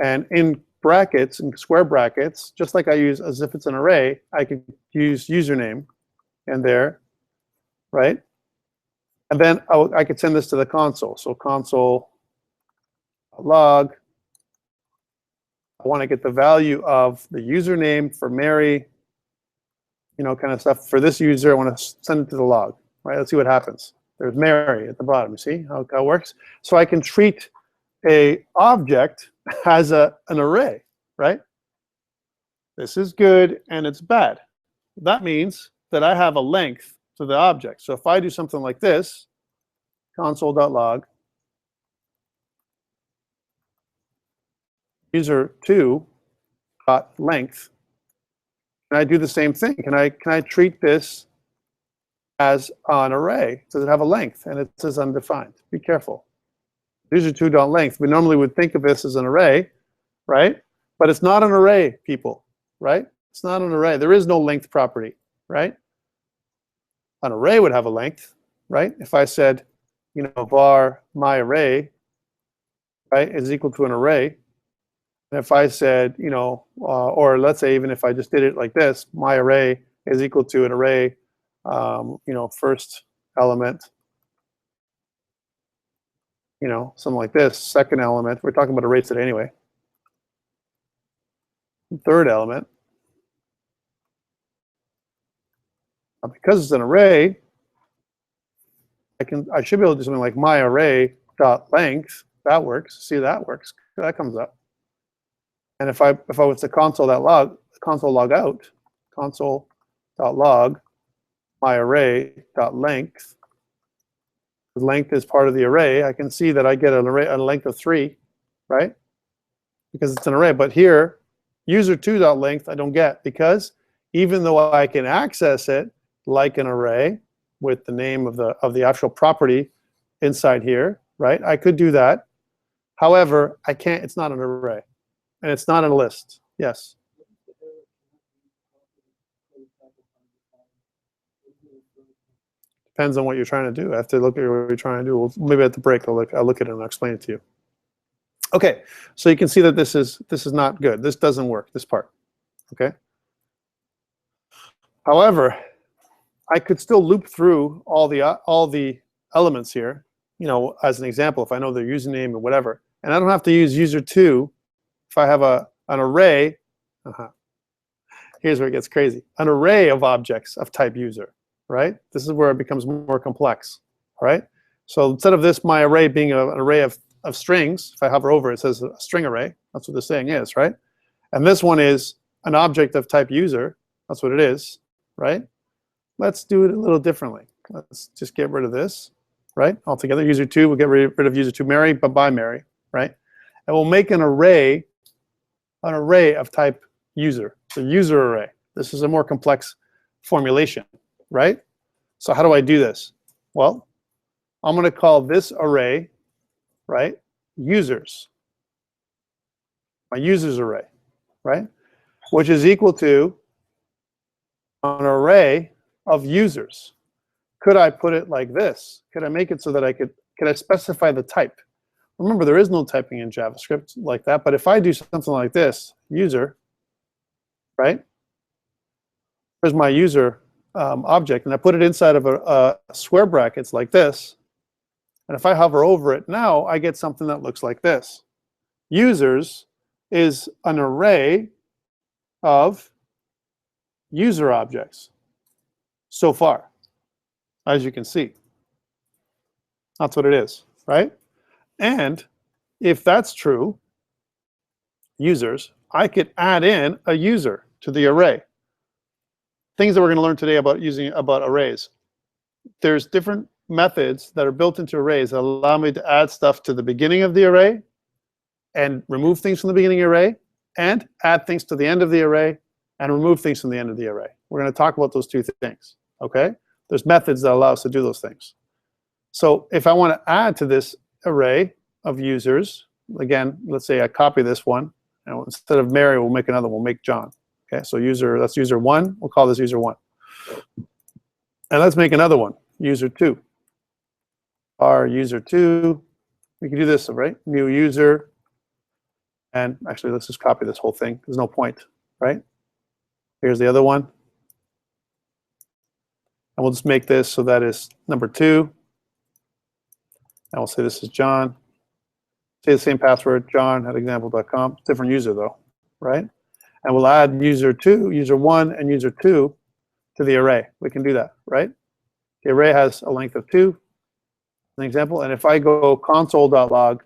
and in brackets, in square brackets, just like I use as if it's an array, I could use username and there, right, and then I could send this to the console. So console log, I want to get the value of the username for Mary, you know, kind of stuff. For this user, I want to send it to the log, right? Let's see what happens. There's Mary at the bottom. You see how it works? So I can treat a object as an array, right? This is good and it's bad. That means that I have a length to the object. So if I do something like this, console.log, user2.length, can I do the same thing? Can I treat this as an array? Does it have a length? And it says undefined. Be careful. User2.length. We normally would think of this as an array, right? But it's not an array, people, right? It's not an array. There is no length property, right? An array would have a length, right? If I said, you know, var my array, right, is equal to an array, and if I said, you know, or let's say even if I just did it like this, my array is equal to an array, you know, first element, you know, something like this, second element. We're talking about arrays today anyway. Third element. Now, because it's an array, I should be able to do something like my array dot length. That works. See, that works. That comes up. And if I was to console.log out, console.log my array.length, the length is part of the array, I can see that I get an array, a length of 3, right? Because it's an array. But here, user2.length I don't get, because even though I can access it like an array with the name of the actual property inside here, right? I could do that. However, I can't, it's not an array. And it's not in a list. Yes. Depends on what you're trying to do. I have to look at what you're trying to do. Well, maybe at the break I'll look at it and I'll explain it to you. Okay, so you can see that this is not good. This doesn't work. This part. Okay. However, I could still loop through all the elements here. You know, as an example, if I know their username or whatever, and I don't have to use user2. If I have an array, here's where it gets crazy. An array of objects of type user, right? This is where it becomes more complex, all right? So instead of this, my array being an array of strings, if I hover over it, it says a string array. That's what this saying is, right? And this one is an object of type user. That's what it is, right? Let's do it a little differently. Let's just get rid of this, right? Altogether, user2, we'll get rid of user2 Mary, bye-bye Mary, right? And we'll make an array of type user, the user array. This is a more complex formulation, right? So how do I do this? Well, I'm going to call this array, right, users. My users array, right? Which is equal to an array of users. Could I put it like this? Could I make it so that could I specify the type? Remember, there is no typing in JavaScript like that, but if I do something like this, user, right? Here's my user object, and I put it inside of a square brackets like this, and if I hover over it now, I get something that looks like this. Users is an array of user objects so far, as you can see. That's what it is, right? And if that's true, users, I could add in a user to the array. Things that we're going to learn today about arrays. There's different methods that are built into arrays that allow me to add stuff to the beginning of the array and remove things from the beginning of the array, and add things to the end of the array and remove things from the end of the array. We're going to talk about those two things, okay? There's methods that allow us to do those things. So if I want to add to this array of users, again, let's say I copy this one, and instead of Mary, we'll make another one, we'll make John. Okay, so that's user 1, we'll call this user 1. And let's make another one, user 2. Our user 2, we can do this, right? New user, and actually let's just copy this whole thing. There's no point, right? Here's the other one. And we'll just make this so that is number 2. And we'll say this is John. Say the same password, john@example.com. Different user though, right? And we'll add user 2, user 1, and user 2 to the array. We can do that, right? The array has a length of 2, an example. And if I go console.log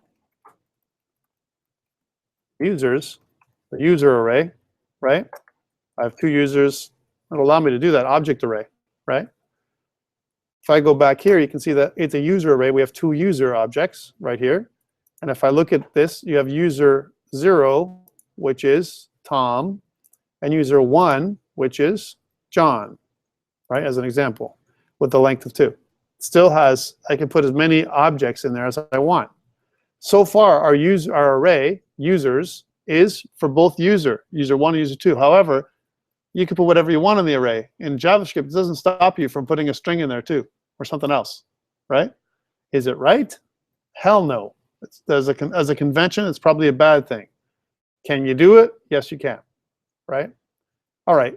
users, the user array, right? I have 2 users. It'll allow me to do that object array, right? If I go back here, you can see that it's a user array. We have 2 user objects right here. And if I look at this, you have user 0, which is Tom, and user 1, which is John, right, as an example, with the length of 2. It still has, I can put as many objects in there as I want. So far, our array, users, is for both user 1 and user 2. However, you can put whatever you want in the array. In JavaScript, it doesn't stop you from putting a string in there too, or something else, right? Is it right? Hell no. As a convention, it's probably a bad thing. Can you do it? Yes, you can, right? All right,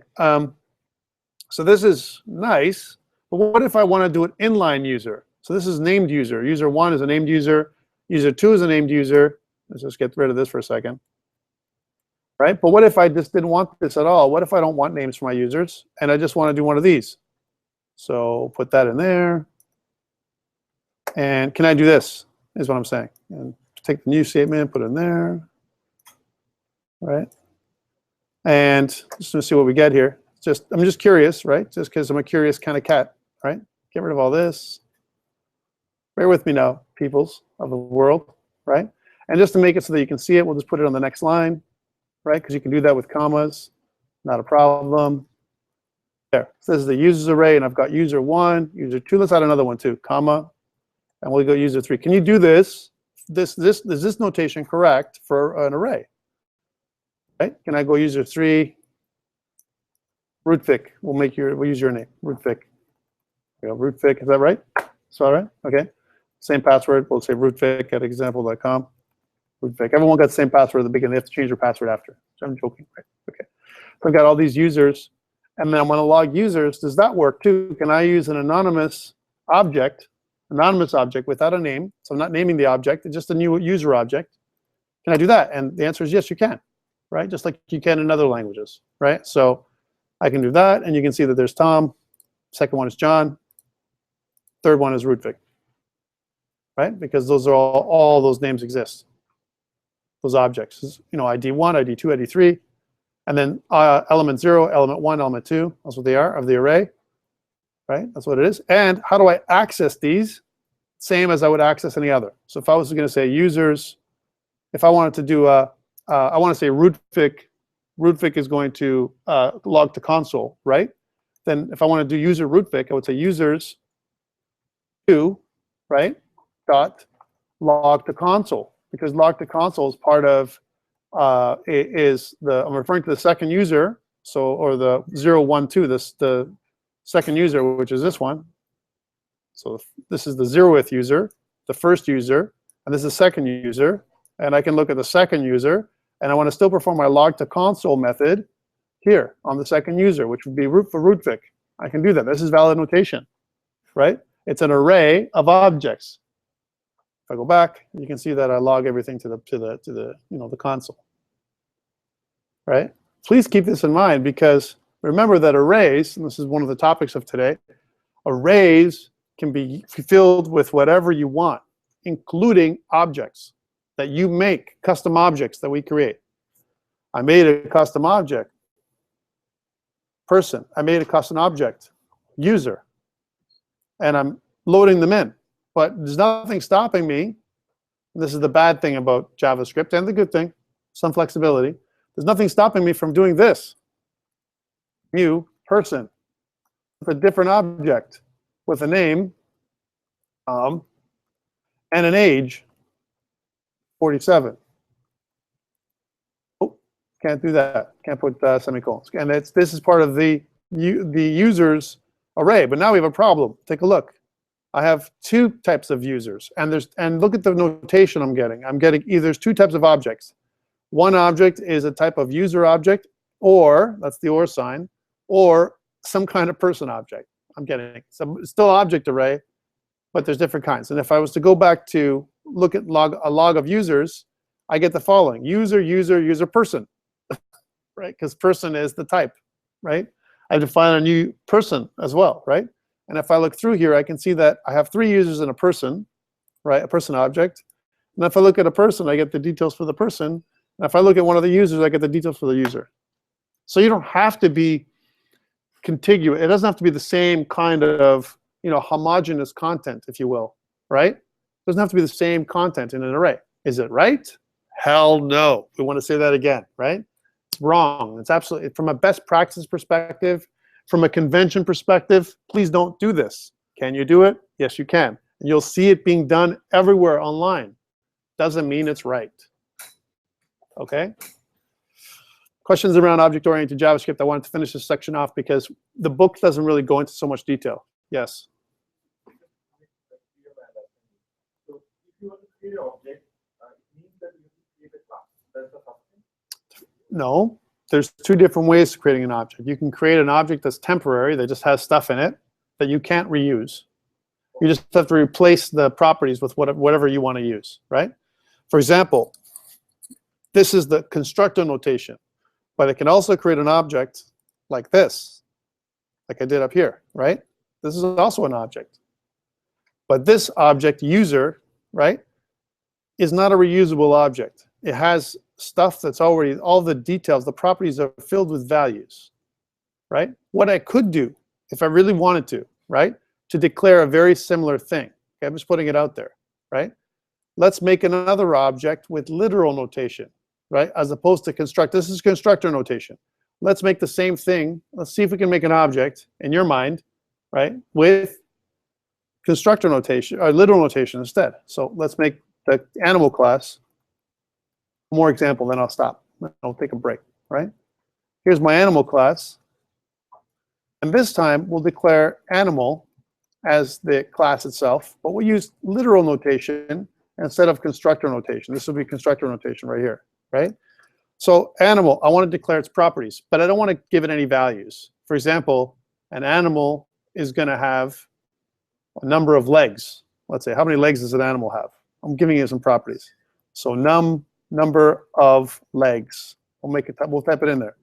so this is nice, but what if I want to do an inline user? So this is named user. User 1 is a named user. User 2 is a named user. Let's just get rid of this for a second, right? But what if I just didn't want this at all? What if I don't want names for my users, and I just want to do one of these? So put that in there. And can I do this, is what I'm saying. And take the new statement, put it in there, right? And just to see what we get here. I'm just curious, right? Just because I'm a curious kind of cat, right? Get rid of all this. Bear with me now, peoples of the world, right? And just to make it so that you can see it, we'll just put it on the next line, right? Because you can do that with commas, not a problem. There. So this is the users array, and I've got user 1, user 2. Let's add another one too, comma, and we'll go user 3. Can you do this? Is this notation correct for an array? Right? Can I go user 3? Rootfic. We'll use your name. Rootfic. Rootfic. Is that right? Is that right? Okay. Same password. We'll say rootfic@example.com. Rootfic. Everyone got the same password at the beginning. They have to change their password after. So I'm joking, right? Okay. So I've got all these users, and then I'm going to log users. Does that work too? Can I use an anonymous object without a name? So I'm not naming the object. It's just a new user object. Can I do that? And the answer is yes, you can, right? Just like you can in other languages, right? So I can do that, and you can see that there's Tom. Second one is John. Third one is Rootfic, right? Because those are all those names exist. Those objects, you know, ID 1, ID 2, ID 3, and then element 0, element 1, element 2. That's what they are of the array, right? That's what it is. And how do I access these? Same as I would access any other. So if I was going to say users, if I wanted to do I want to say Rootfic is going to log to console, right? Then if I want to do user Rootfic, I would say users 2, right? Dot log to console, because log to console is part of I'm referring to the second user, so or the 0, 1, 2, the second user, which is this one. So this is the 0th user, the first user, and this is the second user. And I can look at the second user, and I want to still perform my log to console method here on the second user, which would be root for Rootfic. I can do that. This is valid notation, right? It's an array of objects. If I go back, you can see that I log everything to the console, right? Please keep this in mind, because remember that arrays, and this is one of the topics of today, arrays can be filled with whatever you want, including objects that you make, custom objects that we create. I made a custom object, person. I made a custom object, user. And I'm loading them in. But there's nothing stopping me. This is the bad thing about JavaScript and the good thing, some flexibility. There's nothing stopping me from doing this. New person with a different object with a name and an age 47. Oh, can't do that. Can't put semicolons. And this is part of the user's array. But now we have a problem. Take a look. I have two types of users, and look at the notation I'm getting. There's two types of objects. One object is a type of user object, or that's the or sign, or some kind of person object. I'm getting still object array, but there's different kinds. And if I was to go back to look at a log of users, I get the following: user, user, user, person, right? Because person is the type, right? I define a new person as well, right? And if I look through here, I can see that I have 3 users and a person, right? A person object. And if I look at a person, I get the details for the person. And if I look at one of the users, I get the details for the user. So you don't have to be contiguous. It doesn't have to be the same kind of, homogeneous content, if you will, right? It doesn't have to be the same content in an array. Is it right? Hell no. We want to say that again, right? It's wrong. It's absolutely, from a best practice perspective, from a convention perspective, please don't do this. Can you do it? Yes, you can. And you'll see it being done everywhere online. Doesn't mean it's right. Okay? Questions around object-oriented JavaScript? I wanted to finish this section off because the book doesn't really go into so much detail. Yes? So if you want to create an object, it means that you have to create a class. That's the first thing. No. There's 2 different ways to creating an object. You can create an object that's temporary, that just has stuff in it, that you can't reuse. You just have to replace the properties with whatever you want to use, right? For example, this is the constructor notation. But it can also create an object like this, like I did up here, right? This is also an object. But this object, user, right, is not a reusable object. It has stuff that's already, all the details, the properties are filled with values, right? What I could do, if I really wanted to, right, to declare a very similar thing. Okay, I'm just putting it out there, right? Let's make another object with literal notation, right, as opposed to construct. This is constructor notation. Let's make the same thing. Let's see if we can make an object in your mind, right, with constructor notation or literal notation instead. So let's make the animal class. More example, then I'll stop. I'll take a break, right? Here's my animal class. And this time, we'll declare animal as the class itself, but we'll use literal notation instead of constructor notation. This will be constructor notation right here, right? So animal, I want to declare its properties, but I don't want to give it any values. For example, an animal is going to have a number of legs. Let's say, how many legs does an animal have? I'm giving it some properties. So number of legs. We'll type it in there.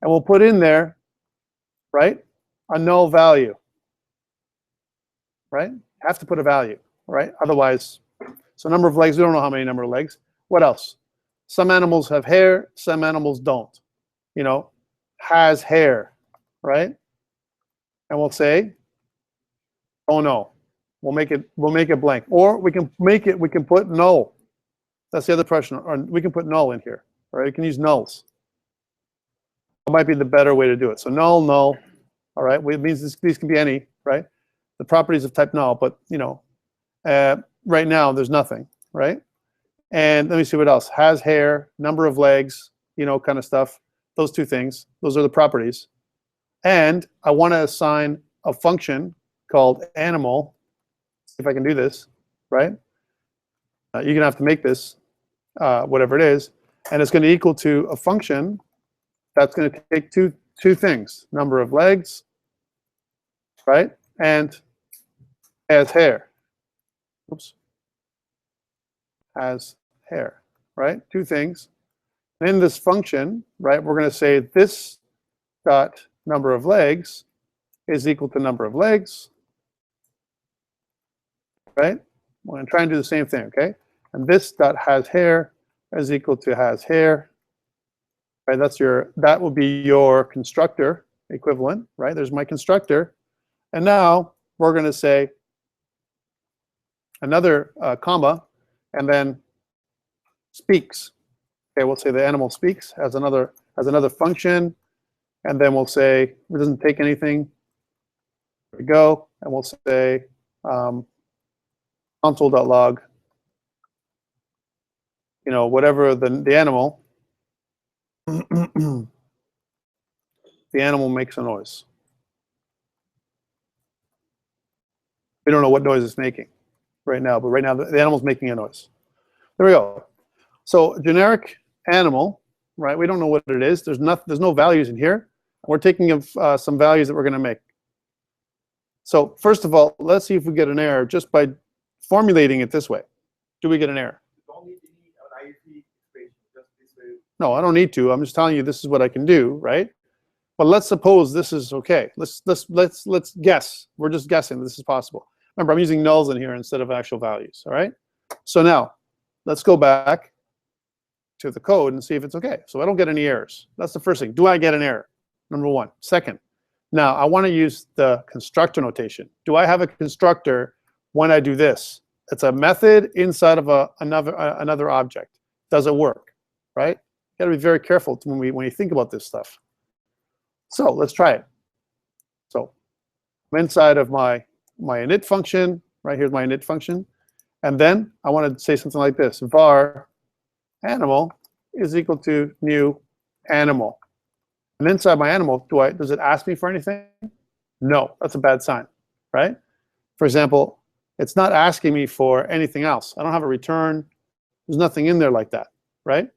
And we'll put in there, right, a null value, right? Have to put a value, right? Otherwise, so number of legs, we don't know how many number of legs. What else? Some animals have hair, some animals don't. Has hair, right? And we'll say, oh no. We'll make it blank. Or we can put null. That's the other question. Or we can put null in here, right? We can use nulls. That might be the better way to do it. So null, null, all right? It means these can be any, right? The properties of type null, but right now there's nothing, right? And let me see what else. Has hair, number of legs, kind of stuff. Those 2 things. Those are the properties. And I want to assign a function called animal. See if I can do this, right? You're going to have to make this, whatever it is, and it's going to equal to a function that's going to take two things: number of legs, right, and has hair. Oops. Has hair, right? 2 things. In this function, right, we're going to say this dot number of legs is equal to number of legs, right? We're going to try and do the same thing, okay? And this dot has hair is equal to has hair, right? That will be your constructor equivalent, right? There's my constructor. And now we're going to say another comma, and then speaks. Okay, we'll say the animal speaks has another function, and then we'll say it doesn't take anything. There we go, and we'll say console.log. You know, whatever the animal, the animal makes a noise. We don't know what noise it's making right now, but right now the animal's making a noise. There we go. So generic animal, right? We don't know what it is. There's no values in here. We're taking of some values that we're going to make. So first of all, let's see if we get an error just by formulating it this way. Do we get an error? No, I don't need to. I'm just telling you this is what I can do, right? But let's suppose this is okay. Let's guess. We're just guessing this is possible. Remember, I'm using nulls in here instead of actual values. All right. So now let's go back to the code and see if it's okay. So I don't get any errors. That's the first thing. Do I get an error? Number one. Second, now I want to use the constructor notation. Do I have a constructor when I do this? It's a method inside of another object. Does it work? Right? You got to be very careful when you think about this stuff. So let's try it. So I'm inside of my init function. Right, here's my init function. And then I want to say something like this. Var animal is equal to new animal. And inside my animal, does it ask me for anything? No, that's a bad sign, right? For example, it's not asking me for anything else. I don't have a return. There's nothing in there like that, right?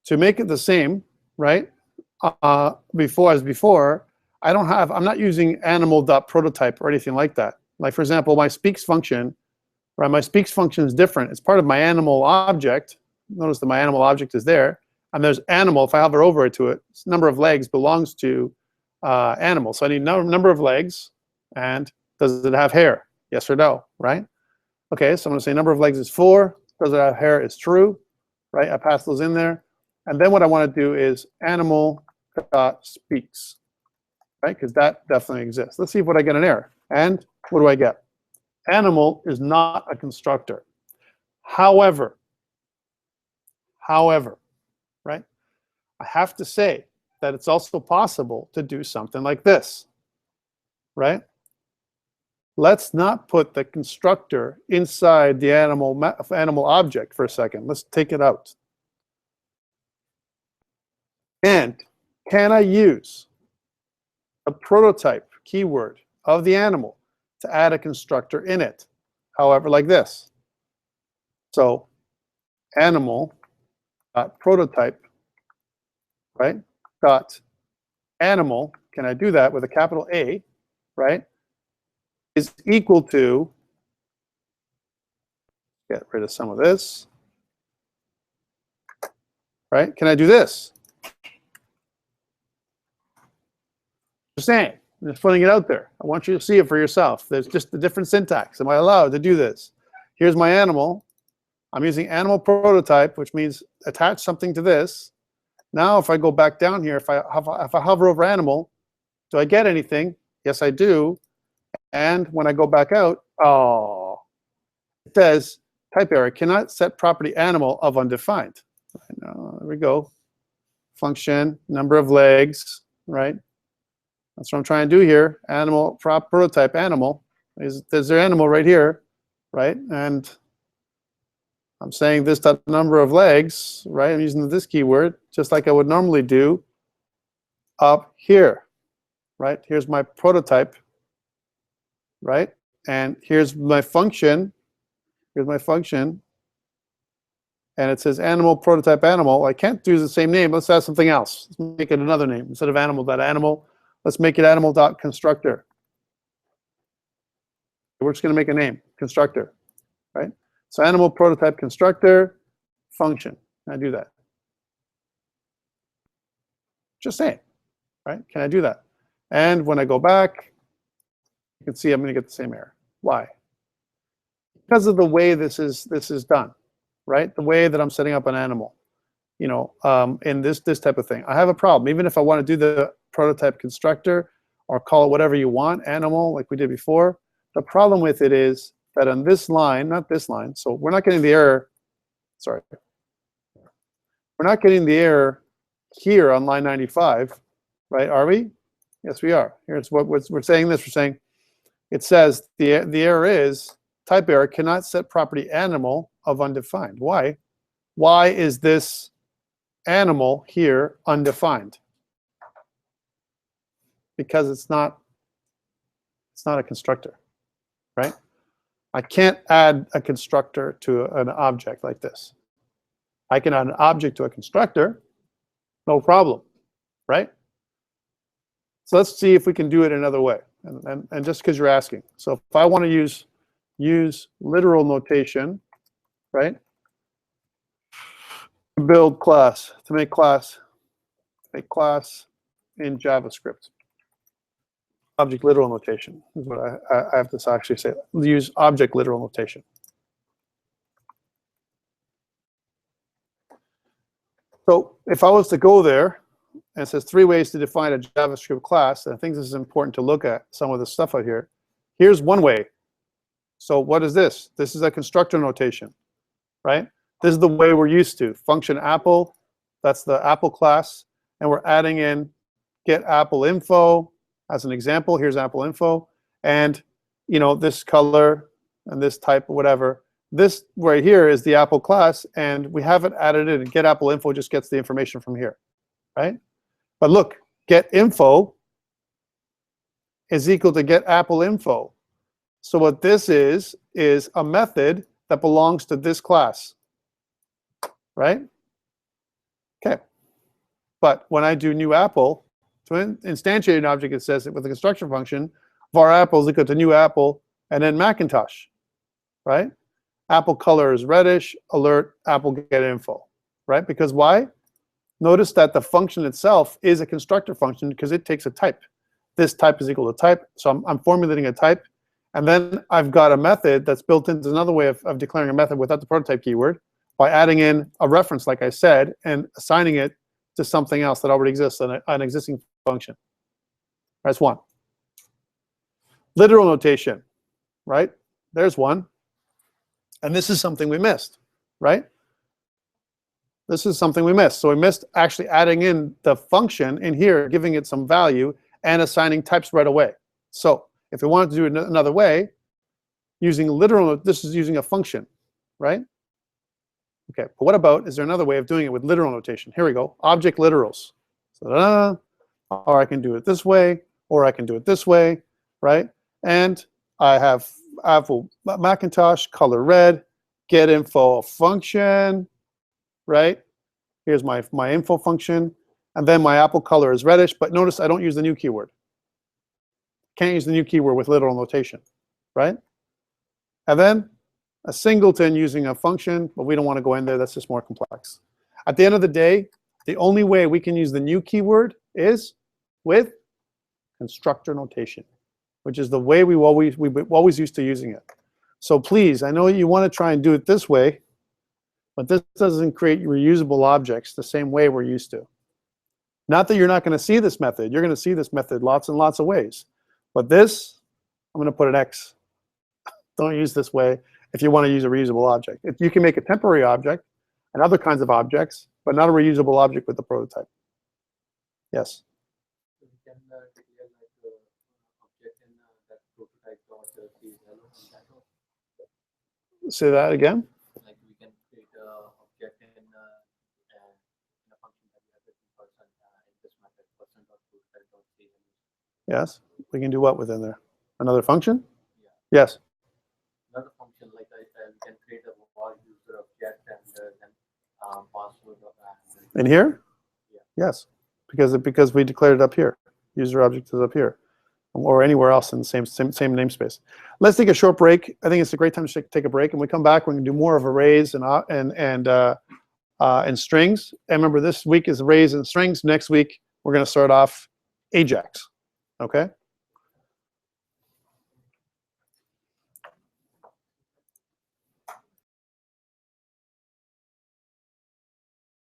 To make it the same, right? Before, I'm not using animal.prototype or anything like that. Like for example, my speaks function, right? My speaks function is different. It's part of my animal object. Notice that my animal object is there, and there's animal. If I hover over it to it, number of legs belongs to animal. So I need number of legs, and does it have hair? Yes or no, right? Okay, so I'm going to say number of legs is 4. Does it have hair? Is true, right? I pass those in there. And then what I want to do is animal.speaks, right? Because that definitely exists. Let's see if I get an error. And what do I get? Animal is not a constructor. However, right? I have to say that it's also possible to do something like this, right? Let's not put the constructor inside the animal object for a second. Let's take it out. And can I use a prototype keyword of the animal to add a constructor in it? However, like this. So animal prototype, right? Dot animal. Can I do that with a capital A, right? Is equal to, get rid of some of this, right? Can I do this? Just saying, I'm just putting it out there. I want you to see it for yourself. There's just a different syntax. Am I allowed to do this? Here's my animal. I'm using animal prototype, which means attach something to this. Now, if I go back down here, if I hover over animal, do I get anything? Yes, I do. And when I go back out, oh, it says type error, cannot set property animal of undefined. There we go. Function, number of legs, right? That's what I'm trying to do here. Animal, prototype animal. There's their animal right here, right? And I'm saying this number of legs, right? I'm using this keyword, just like I would normally do up here, right? Here's my prototype, right? And here's my function. Here's my function. And it says animal, prototype, animal. I can't do the same name. Let's add something else. Let's make it another name. Instead of animal.animal, let's make it animal.constructor. We're just going to make a name, constructor, right? So animal, prototype, constructor, function. Can I do that? Just saying, right? Can I do that? And when I go back, you can see I'm going to get the same error. Why? Because of the way this is done, right? The way that I'm setting up an animal, you know, in this type of thing. I have a problem. Even if I want to do the prototype constructor or call it whatever you want, animal, like we did before, the problem with it is that on this line, not this line, so we're not getting the error, sorry. We're not getting the error here on line 95, right, are we? Yes, we are. Here's what we're saying this, we're saying, it says the error is, type error, cannot set property animal of undefined. Why? Why is this animal here undefined? Because it's not a constructor, right? I can't add a constructor to an object like this. I can add an object to a constructor, no problem, right? So let's see if we can do it another way, and just because you're asking. So if I want to use literal notation, right? To build class, to make class in JavaScript. Object literal notation is what I have to actually say. Use object literal notation. So if I was to go there, and it says 3 ways to define a JavaScript class, and I think this is important to look at some of the stuff out here. Here's one way. So what is this? This is a constructor notation, right? This is the way we're used to. Function apple, that's the Apple class, and we're adding in get Apple info as an example. Here's Apple info, and you know, this color and this type or whatever. This right here is the Apple class, and we haven't added it. And get Apple info just gets the information from here, right? But look, get info is equal to get Apple info. So what this is a method that belongs to this class, right? Okay. But when I do new Apple, to instantiate an object, it says it with a construction function, var apple is equal to new Apple, and then Macintosh, right? Apple color is reddish, alert, Apple get info, right? Because why? Notice that the function itself is a constructor function because it takes a type. This type is equal to type, so I'm formulating a type, and then I've got a method that's built into another way of declaring a method without the prototype keyword by adding in a reference, like I said, and assigning it to something else that already exists, an existing function. That's one. Literal notation, right? There's one. And this is something we missed, right? This is something we missed. So we missed actually adding in the function in here, giving it some value, and assigning types right away. So if we wanted to do it another way, using literal, this is using a function, right? Okay, but what about, is there another way of doing it with literal notation? Here we go, object literals. So, or I can do it this way, or I can do it this way, right? And I have Apple Macintosh, color red, get info function, right? Here's my info function, and then my Apple color is reddish, but notice I don't use the new keyword. Can't use the new keyword with literal notation, right? And then a singleton using a function, but we don't want to go in there, that's just more complex. At the end of the day, the only way we can use the new keyword is with constructor notation, which is the way we always used to using it. So please, I know you want to try and do it this way, but this doesn't create reusable objects the same way we're used to. Not that you're not going to see this method. You're going to see this method lots and lots of ways. But this, I'm going to put an X. Don't use this way if you want to use a reusable object. If you can make a temporary object and other kinds of objects, but not a reusable object with the prototype. Yes? So we can declare like object in that prototype dot hello and that one. Say that again. Like we can create an object in a function that we have written person in this method person.prototype.say hello. Yes. We can do what within there? Another function? Yeah. Yes. Another function like we can create a var user object and then password of that. In here? Yeah. Yes. Because we declared it up here. User object is up here, or anywhere else in the same namespace. Let's take a short break. I think it's a great time to take a break. And when we come back, we're going to do more of arrays and strings. And remember, this week is arrays and strings. Next week, we're going to start off Ajax. Okay.